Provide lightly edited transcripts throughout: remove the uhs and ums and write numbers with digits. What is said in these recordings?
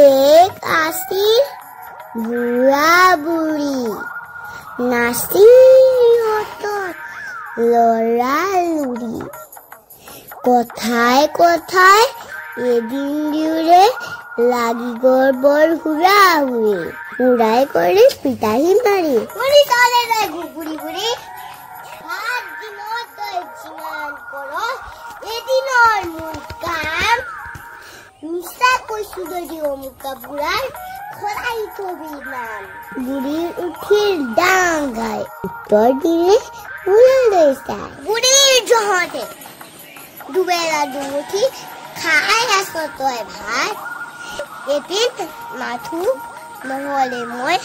এক আছিল বুঢ়া বুঢ়ী নাচিহঁতৰ লৰা লৰি কথাই কথাই এদিন দুৰে লাগি গ'ল বৰ হুৰা হুৰি উৰাই কৰি পিতাহী মাৰি বুঢ়ী তালে নাই ঘুগুৰি বুঢ়ী 7 দিনত তই যিমান কৰ এদিনৰ মোৰ কাম মিছা কৈছো যদি অমুকা বুঢ়াৰ খৰাই থবি নাম বুঢ়ীৰ উঠিল ডাঙাই উত্তৰ দিলে বুঢ়ালৈ চাই বুঢ়ীৰ জহতে দুবেলা দুমুঠি খাই আছ তই ভাত এদিন মাথো নহলে মই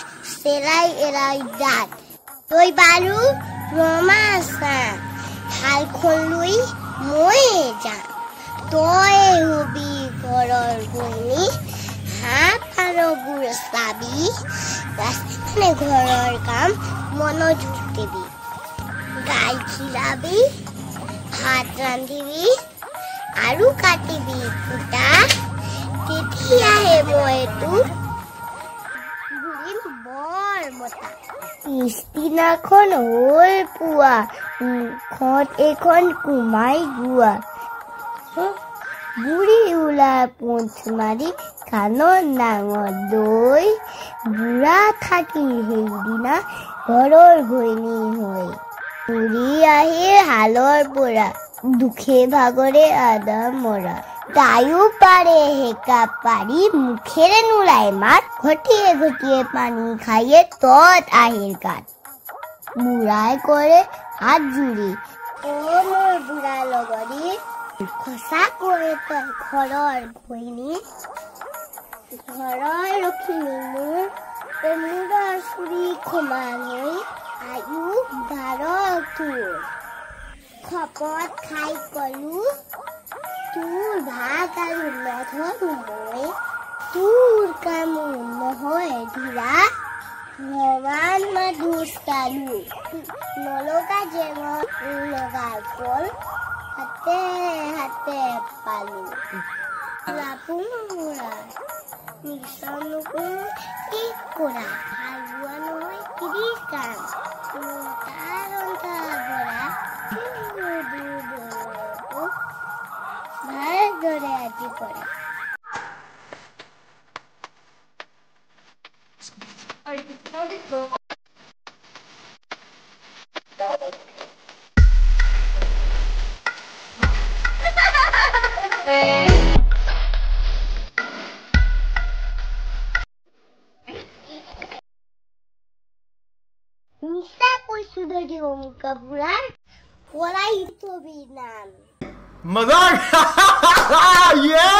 চেলাই এৰাই দাঁত তই বাৰু ৰমাছা হালখন লৈ মই যাম তই হবি ঘৰৰ গৃহিণী হাঁহ পাৰবোৰ চাবি ৰাস্তানে ঘৰৰ কাম মনোযোগ দিবি গাই খিৰাবি ভাত ৰান্ধিবি আৰু কাটিবি কুটা তেতিয়াহে মই তোক ঘূৰিম বৰ বতা পিছদিনাখন হ'ল পুৱা মুখত এখন কুমাই গোৱা বুঢ়ী ওলাই পোঞ্চ মাৰি কাণত ডাঙৰ দৈ বুঢ়া থাকি সেইদিনা ঘৰৰ ঘৈণী হৈ বুঢ়ী আহিল হালৰ পৰা দুখে ভাগৰে আদা মৰা তাইও পাৰে হেকা পাৰি মুখেৰে নোলাই মাত ঘটিয়ে ঘটিয়ে পানী খাইয়ে তত আহিল গাত বুঢ়াই কৰে হাত জুৰি মোৰ বুঢ়া লগৰী সঁচাকৈ তই ঘৰৰ ঘৈণী ঘৰৰ লখিমী মোৰ মূৰৰ চুৰি সমান হৈ আয়ু 12 তোৰ খপত খাই কলো তোৰ ভাত আৰু নধৰো মই তোৰ কাম নহয় ধীৰা ভগৱান মধুৰ চালু নলগা জেঙত লগা কল হাতে হাতে পালো লাপু মূৰা মিছনকো কি কৰা হালোৱা নহয় কিৰি কাম তাৰ ৰন্ধা বৰা ভালদৰে আজি পৰে মিছা কৈছো যদি অমুকা বুঢ়াৰ খৰাই থবি নাম मजाक ये